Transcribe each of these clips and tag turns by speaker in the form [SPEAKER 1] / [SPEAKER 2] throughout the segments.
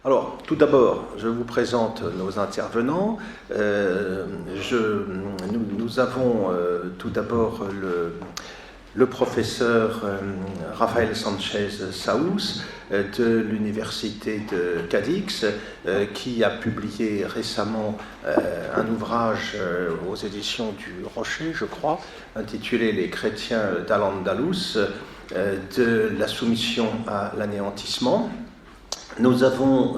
[SPEAKER 1] Alors, tout d'abord, je vous présente nos intervenants. Nous avons tout d'abord le professeur Rafael Sanchez Saús de l'université de Cadix, qui a publié récemment un ouvrage aux éditions du Rocher, je crois, intitulé « Les chrétiens d'Al-Andalus, de la soumission à l'anéantissement ». Nous avons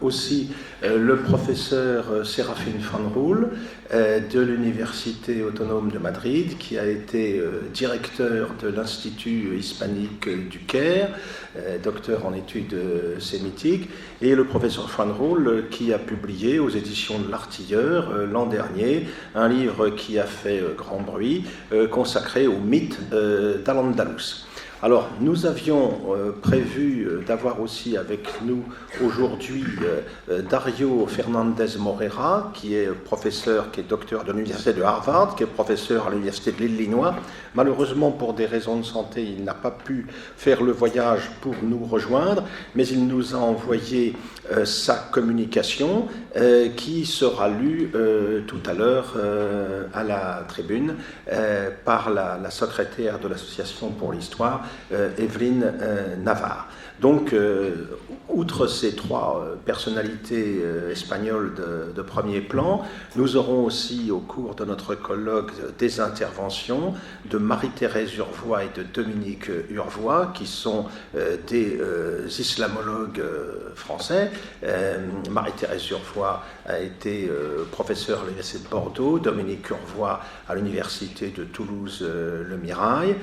[SPEAKER 1] aussi le professeur Serafín Fanjul de l'Université autonome de Madrid, qui a été directeur de l'Institut hispanique du Caire, docteur en études sémitiques, et le professeur Fanjul qui a publié aux éditions de l'Artilleur l'an dernier un livre qui a fait grand bruit, consacré au mythe d'Al-Andalus. Alors, nous avions prévu d'avoir aussi avec nous aujourd'hui Dario Fernandez Morera, qui est professeur, qui est docteur de l'université de Harvard, qui est professeur à l'université de l'Illinois. Malheureusement, pour des raisons de santé, il n'a pas pu faire le voyage pour nous rejoindre, mais il nous a envoyé sa communication qui sera lue tout à l'heure à la tribune par la secrétaire de l'Association pour l'Histoire, Evelyne Navarre. Donc, outre ces trois personnalités espagnoles de premier plan, nous aurons aussi au cours de notre colloque des interventions de Marie-Thérèse Urvoy et de Dominique Urvoy, qui sont des islamologues français. Marie-Thérèse Urvoy a été professeure à l'Université de Bordeaux, Dominique Urvoy à l'Université de Toulouse-Le Mirail.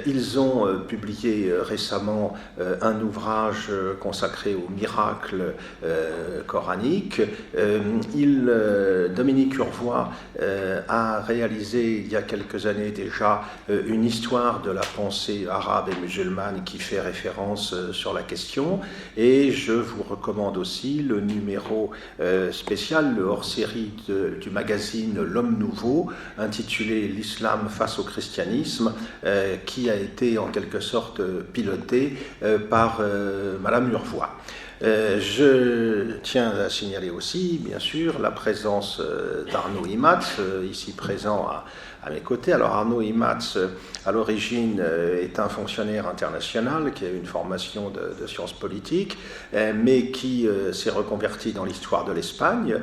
[SPEAKER 1] Ils ont publié récemment un ouvrage consacré aux miracles coraniques. Dominique Urvoy a réalisé il y a quelques années déjà une histoire de la pensée arabe et musulmane qui fait référence sur la question, et je vous recommande aussi le numéro spécial, le hors-série du magazine L'Homme Nouveau, intitulé « L'islam face au christianisme », qui a été en quelque sorte piloté par Madame Urvoy. Je tiens à signaler aussi, bien sûr, la présence d'Arnaud Imatz, ici présent à mes côtés. Alors Arnaud Imatz, à l'origine, est un fonctionnaire international qui a eu une formation de sciences politiques, mais qui s'est reconverti dans l'histoire de l'Espagne.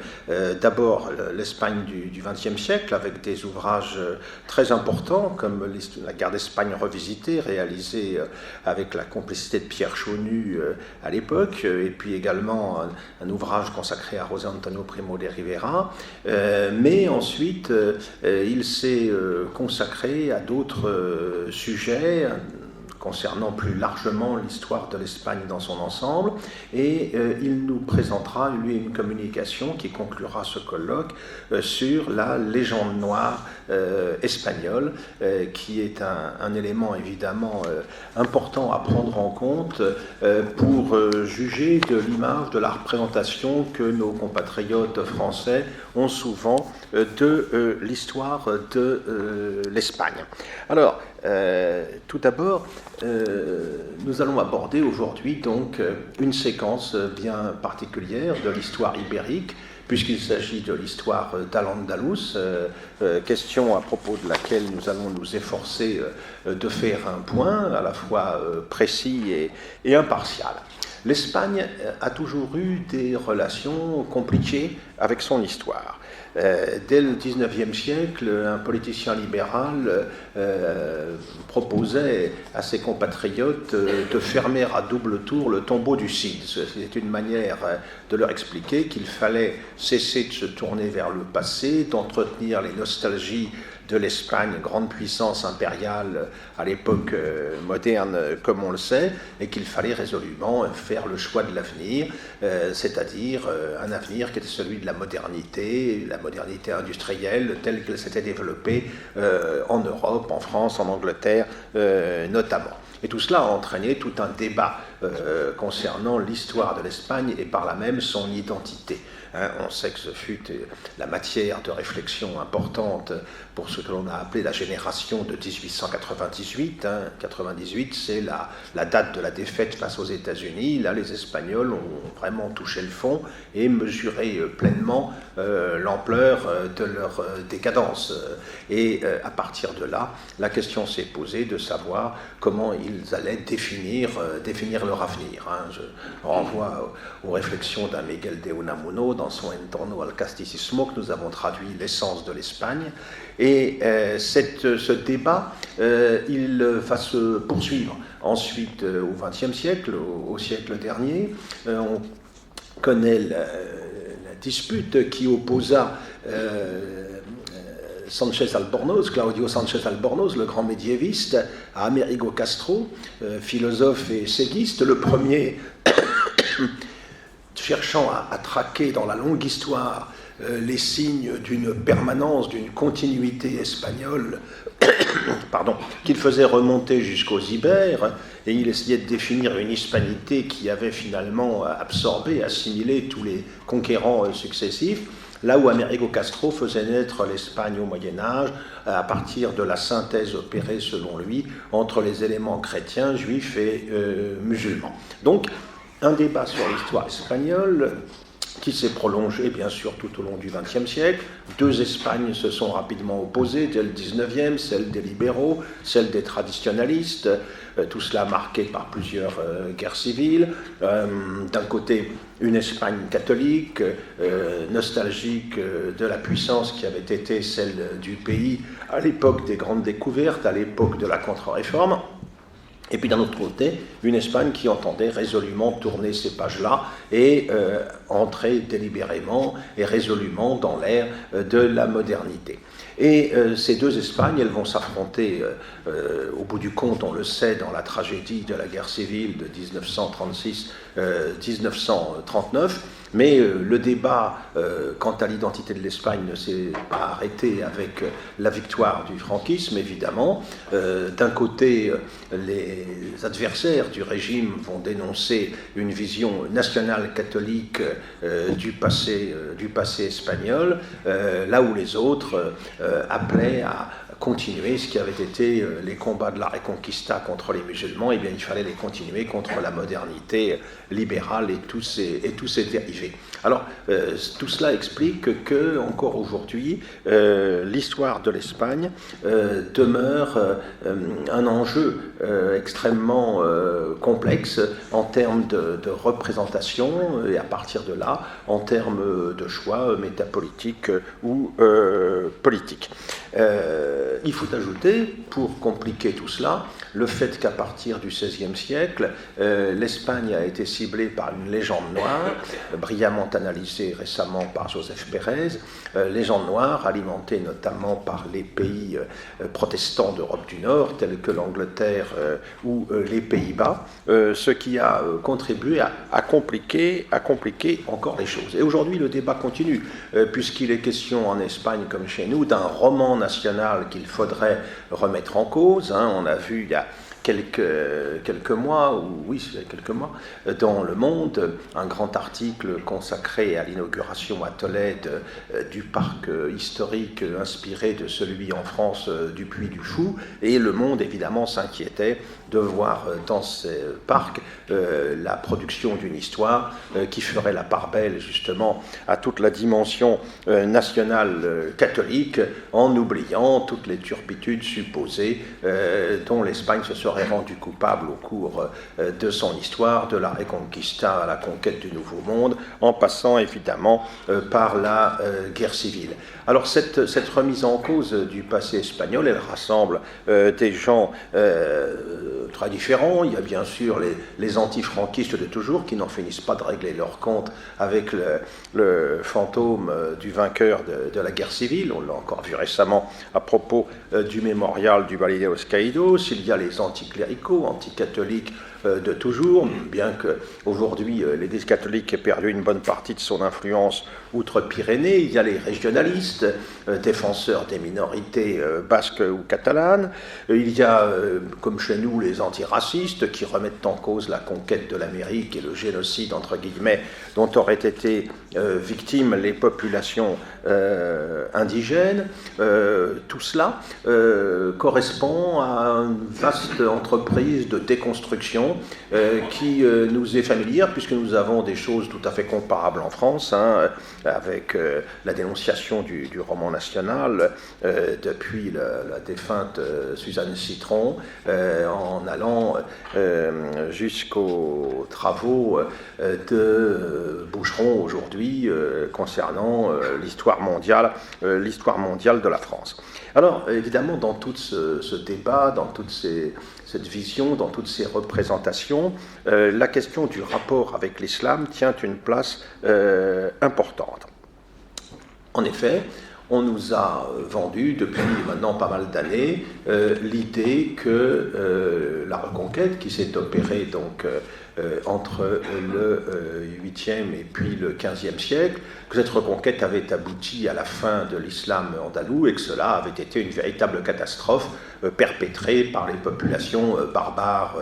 [SPEAKER 1] D'abord l'Espagne du XXe siècle, avec des ouvrages très importants, comme la guerre d'Espagne revisitée, réalisée avec la complicité de Pierre Chaunu à l'époque, et puis également un ouvrage consacré à José Antonio Primo de Rivera. Mais ensuite, il s'est consacré à d'autres sujets concernant plus largement l'histoire de l'Espagne dans son ensemble, et il nous présentera, lui, une communication qui conclura ce colloque sur la légende noire espagnole, qui est un élément évidemment important à prendre en compte pour juger de l'image, de la représentation que nos compatriotes français ont souvent de l'histoire de l'Espagne. Alors, tout d'abord, nous allons aborder aujourd'hui donc une séquence bien particulière de l'histoire ibérique, puisqu'il s'agit de l'histoire d'Al-Andalus, question à propos de laquelle nous allons nous efforcer de faire un point à la fois précis et impartial. L'Espagne a toujours eu des relations compliquées avec son histoire. Dès le XIXe siècle, un politicien libéral proposait à ses compatriotes de fermer à double tour le tombeau du Cid. C'est une manière de leur expliquer qu'il fallait cesser de se tourner vers le passé, d'entretenir les nostalgies de l'Espagne, grande puissance impériale à l'époque moderne comme on le sait, et qu'il fallait résolument faire le choix de l'avenir, c'est-à-dire un avenir qui était celui de la modernité industrielle telle qu'elle s'était développée en Europe, en France, en Angleterre notamment. Et tout cela a entraîné tout un débat concernant l'histoire de l'Espagne et par là même son identité. On sait que ce fut la matière de réflexion importante pour ce que l'on a appelé la génération de 1898. 98, c'est la date de la défaite face aux États-Unis. Là, les Espagnols ont vraiment touché le fond et mesuré pleinement l'ampleur de leur décadence. Et à partir de là, la question s'est posée de savoir comment ils allaient définir leur avenir. Je renvoie aux réflexions d'un Miguel de Unamuno dans son Entorno al Casticismo, que nous avons traduit l'essence de l'Espagne. Et ce débat, il va se poursuivre ensuite au XXe siècle, au siècle dernier. On connaît la dispute qui opposa Claudio Sánchez Albornoz, le grand médiéviste, à Amerigo Castro, philosophe et séguiste, le premier cherchant à traquer dans la longue histoire les signes d'une permanence, d'une continuité espagnole, qu'il faisait remonter jusqu'aux Ibères, et il essayait de définir une hispanité qui avait finalement absorbé, assimilé tous les conquérants successifs, là où Amerigo Castro faisait naître l'Espagne au Moyen-Âge à partir de la synthèse opérée, selon lui, entre les éléments chrétiens, juifs et musulmans. Donc, un débat sur l'histoire espagnole qui s'est prolongé, bien sûr, tout au long du XXe siècle. Deux Espagnes se sont rapidement opposées dès le XIXe, celle des libéraux, celle des traditionalistes, tout cela marqué par plusieurs guerres civiles. D'un côté, une Espagne catholique, nostalgique de la puissance qui avait été celle du pays à l'époque des grandes découvertes, à l'époque de la contre-réforme. Et puis d'un autre côté, une Espagne qui entendait résolument tourner ces pages-là et entrer délibérément et résolument dans l'ère de la modernité. Et ces deux Espagnes, elles vont s'affronter au bout du compte, on le sait, dans la tragédie de la guerre civile de 1936-1939. Mais le débat quant à l'identité de l'Espagne ne s'est pas arrêté avec la victoire du franquisme, évidemment. D'un côté, les adversaires du régime vont dénoncer une vision nationale catholique du passé espagnol, là où les autres appelaient à continuer ce qui avait été les combats de la Reconquista contre les musulmans. Eh bien, il fallait les continuer contre la modernité libérale et tous ses dérivés. Alors, tout cela explique que, encore aujourd'hui, l'histoire de l'Espagne demeure un enjeu extrêmement complexe en termes de représentation et à partir de là, en termes de choix métapolitiques ou politiques. Il faut ajouter, pour compliquer tout cela, le fait qu'à partir du XVIe siècle, l'Espagne a été ciblée par une légende noire, brillamment analysée récemment par Joseph Pérez, légende noire alimentée notamment par les pays protestants d'Europe du Nord, tels que l'Angleterre ou les Pays-Bas, ce qui a contribué à compliquer encore les choses. Et aujourd'hui, le débat continue, puisqu'il est question en Espagne comme chez nous d'un roman national qu'il faudrait remettre en cause. On a vu il y a quelques mois, dans Le Monde, un grand article consacré à l'inauguration à Tolède du parc historique inspiré de celui en France du Puy du Fou, et Le Monde évidemment s'inquiétait de voir dans ces parcs la production d'une histoire qui ferait la part belle justement à toute la dimension nationale catholique, en oubliant toutes les turpitudes supposées dont l'Espagne se serait rendue coupable au cours de son histoire, de la Reconquista à la conquête du Nouveau Monde, en passant évidemment par la guerre civile. Alors cette remise en cause du passé espagnol, elle rassemble des gens très différents. Il y a bien sûr les antifranquistes de toujours qui n'en finissent pas de régler leur compte avec le fantôme du vainqueur de la guerre civile. On l'a encore vu récemment à propos du mémorial du Valle de los Caídos. Il y a les anticléricaux, anticatholiques de toujours, bien qu'aujourd'hui l'Église catholique ait perdu une bonne partie de son influence outre-Pyrénées. Il y a les régionalistes, défenseurs des minorités basques ou catalanes. Il y a, comme chez nous, les antiracistes qui remettent en cause la conquête de l'Amérique et le génocide, entre guillemets, dont auraient été victimes les populations indigènes. Tout cela correspond à une vaste entreprise de déconstruction qui nous est familière, puisque nous avons des choses tout à fait comparables en France, avec la dénonciation du roman national depuis la défunte Suzanne Citron, en allant jusqu'aux travaux de Boucheron aujourd'hui concernant l'histoire mondiale de la France. Alors, évidemment, dans tout ce débat, dans toute cette vision, dans toutes ces représentations, la question du rapport avec l'islam tient une place importante. En effet, on nous a vendu depuis maintenant pas mal d'années l'idée que la reconquête qui s'est opérée donc entre le 8e et puis le 15e siècle, que cette reconquête avait abouti à la fin de l'islam andalou et que cela avait été une véritable catastrophe perpétrée par les populations barbares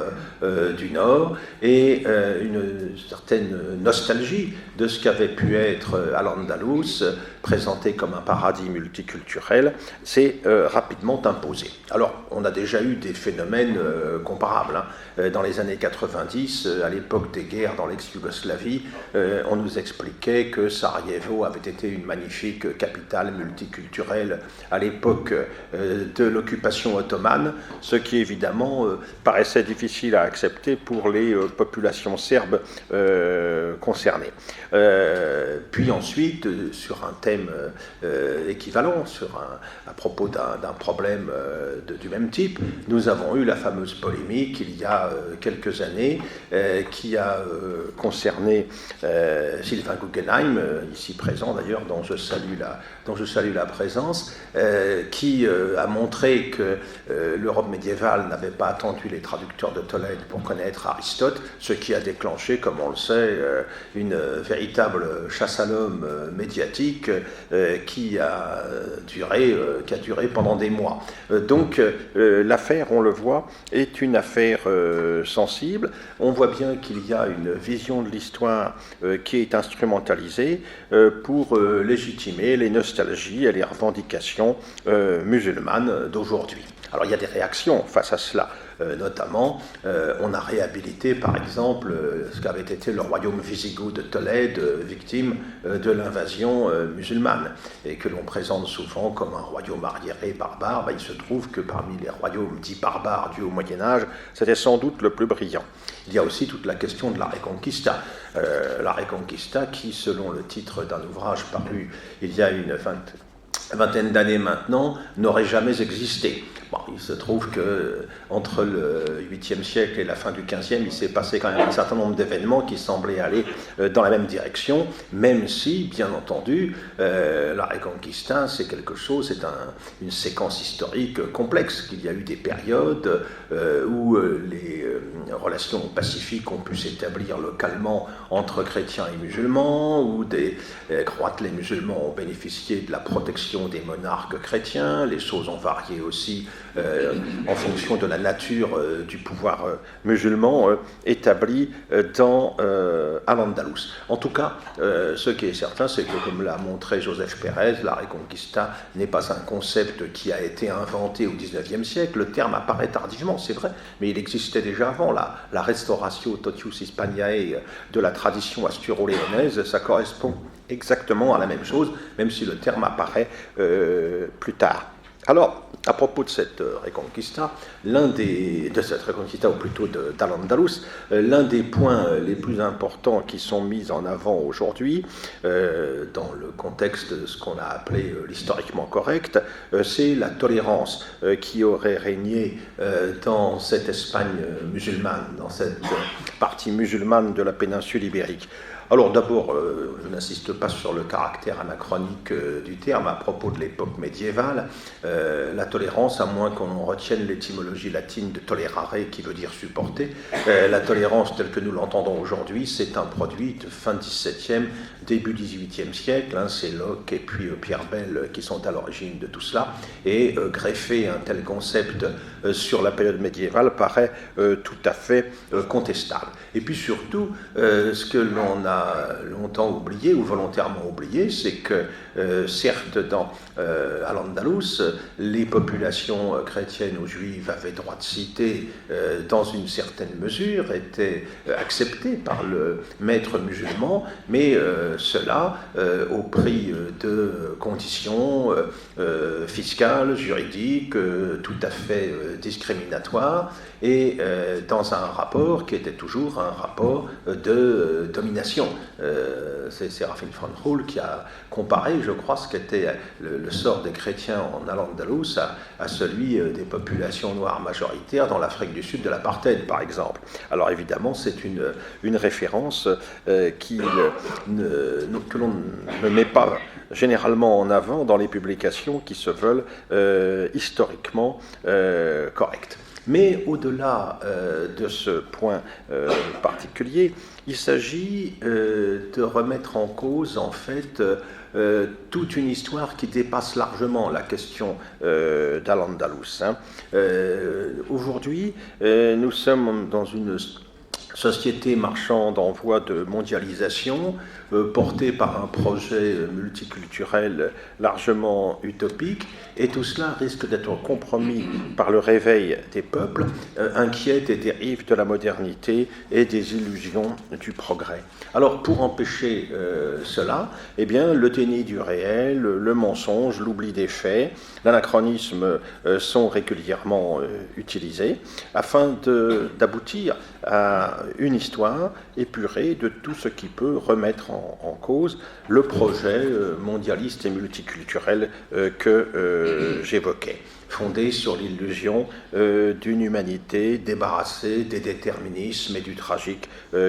[SPEAKER 1] du Nord, et une certaine nostalgie de ce qu'avait pu être Al-Andalus, présenté comme un paradis multiculturel, s'est rapidement imposé. Alors, on a déjà eu des phénomènes comparables. Dans les années 90, à l'époque des guerres dans l'ex-Yougoslavie, on nous expliquait que Sarajevo avait été une magnifique capitale multiculturelle à l'époque de l'occupation ottomane, ce qui évidemment paraissait difficile à accepter pour les populations serbes concernées. Puis ensuite, sur un thème équivalent, à propos d'un problème du même type, nous avons eu la fameuse polémique il y a quelques années qui a concerné Sylvain Guggenheim, ici présent d'ailleurs, dont je salue la présence, qui a montré que l'Europe médiévale n'avait pas attendu les traducteurs de Tolède pour connaître Aristote, ce qui a déclenché, comme on le sait, une véritable chasse à l'homme médiatique qui a duré pendant des mois. Donc l'affaire, on le voit, est une affaire sensible. On voit bien qu'il y a une vision de l'histoire qui est instrumentalisée pour légitimer les nostalgies et les revendications musulmanes d'aujourd'hui. Alors il y a des réactions face à cela. Notamment, on a réhabilité par exemple ce qu'avait été le royaume wisigoth de Tolède, victime de l'invasion musulmane, et que l'on présente souvent comme un royaume arriéré barbare. Il se trouve que parmi les royaumes dits barbares dus au Moyen-Âge, c'était sans doute le plus brillant. Il y a aussi toute la question de la Reconquista. La Reconquista qui, selon le titre d'un ouvrage paru il y a une vingtaine d'années maintenant, n'aurait jamais existé. Bon, il se trouve qu'entre le 8e siècle et la fin du 15e, il s'est passé quand même un certain nombre d'événements qui semblaient aller dans la même direction, même si, bien entendu, la Reconquista, c'est quelque chose, c'est une séquence historique complexe, qu'il y a eu des périodes où les relations pacifiques ont pu s'établir localement entre chrétiens et musulmans, où les musulmans ont bénéficié de la protection des monarques chrétiens. Les choses ont varié aussi en fonction de la nature du pouvoir musulman établi dans Al-Andalus. En tout cas, ce qui est certain, c'est que, comme l'a montré Joseph Pérez, la Reconquista n'est pas un concept qui a été inventé au XIXe siècle. Le terme apparaît tardivement, c'est vrai, mais il existait déjà avant. La Restauratio Totius Hispaniae de la tradition asturo-léonaise, ça correspond exactement à la même chose, même si le terme apparaît plus tard. Alors, à propos de cette Reconquista, ou plutôt d'Al-Andalus, l'un des points les plus importants qui sont mis en avant aujourd'hui, dans le contexte de ce qu'on a appelé l'historiquement correct, c'est la tolérance qui aurait régné dans cette Espagne musulmane, dans cette partie musulmane de la péninsule ibérique. Alors d'abord, je n'insiste pas sur le caractère anachronique du terme à propos de l'époque médiévale. La tolérance, à moins qu'on retienne l'étymologie latine de tolerare, qui veut dire supporter, la tolérance telle que nous l'entendons aujourd'hui, c'est un produit de fin XVIIe, début XVIIIe siècle. C'est Locke et puis Pierre Bell qui sont à l'origine de tout cela. Et greffer un tel concept sur la période médiévale paraît tout à fait contestable. Et puis surtout, ce que l'on a longtemps oublié, ou volontairement oublié, c'est que, certes, à l'Andalous, les populations chrétiennes ou juives avaient droit de cité dans une certaine mesure, étaient acceptées par le maître musulman, mais cela au prix de conditions fiscales, juridiques, tout à fait discriminatoires, et dans un rapport qui était toujours un rapport de domination. C'est Séraphin von Rohl qui a comparé, je crois, ce qu'était le sort des chrétiens en Al-Andalus à celui des populations noires majoritaires dans l'Afrique du Sud de l'apartheid, par exemple. Alors évidemment, c'est une référence que l'on ne met pas généralement en avant dans les publications qui se veulent historiquement correctes. Mais au-delà de ce point particulier, il s'agit de remettre en cause, en fait, toute une histoire qui dépasse largement la question d'Al-Andalus. Aujourd'hui, nous sommes dans une société marchande en voie de mondialisation, portée par un projet multiculturel largement utopique, et tout cela risque d'être compromis par le réveil des peuples, inquiets des dérives de la modernité et des illusions du progrès. Alors, pour empêcher cela, eh bien, le déni du réel, le mensonge, l'oubli des faits, l'anachronisme sont régulièrement utilisés afin d'aboutir à une histoire épurée de tout ce qui peut remettre en cause le projet mondialiste et multiculturel que j'évoquais, fondé sur l'illusion d'une humanité débarrassée des déterminismes et du tragique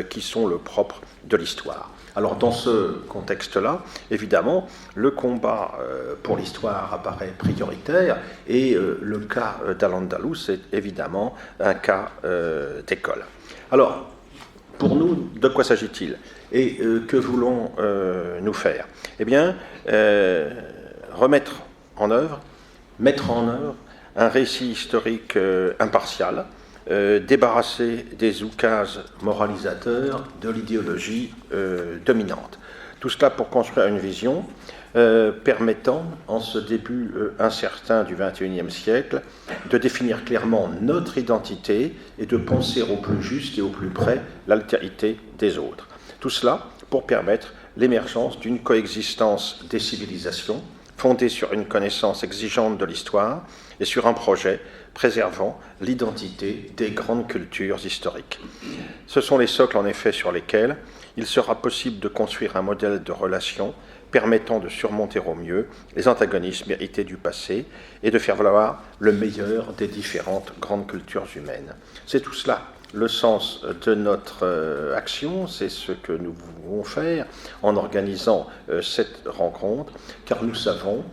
[SPEAKER 1] qui sont le propre de l'histoire. Alors dans ce contexte-là, évidemment, le combat pour l'histoire apparaît prioritaire, et le cas d'Al-Andalus est évidemment un cas d'école. Alors, pour nous, de quoi s'agit-il et que voulons-nous faire? Eh bien, mettre en œuvre un récit historique impartial, débarrassé des oukases moralisateurs de l'idéologie dominante. Tout cela pour construire une vision permettant, en ce début incertain du XXIe siècle, de définir clairement notre identité et de penser au plus juste et au plus près l'altérité des autres. Tout cela pour permettre l'émergence d'une coexistence des civilisations fondée sur une connaissance exigeante de l'histoire et sur un projet préservant l'identité des grandes cultures historiques. Ce sont les socles, en effet, sur lesquels il sera possible de construire un modèle de relation permettant de surmonter au mieux les antagonismes hérités du passé et de faire valoir le meilleur des différentes grandes cultures humaines. C'est tout cela le sens de notre action, c'est ce que nous voulons faire en organisant cette rencontre, car nous savons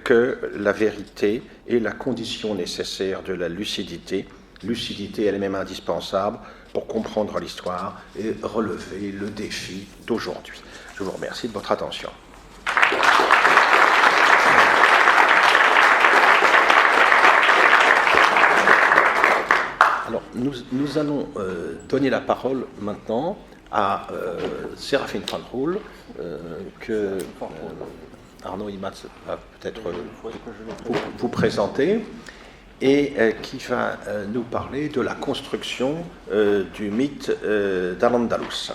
[SPEAKER 1] que la vérité est la condition nécessaire de la lucidité. Lucidité elle-même indispensable pour comprendre l'histoire et relever le défi d'aujourd'hui. Je vous remercie de votre attention. Alors, nous allons donner la parole maintenant à Séraphin von Rohl, que Arnaud Imatz va peut-être vous présenter, et qui va nous parler de la construction du mythe d'Al-Andalus.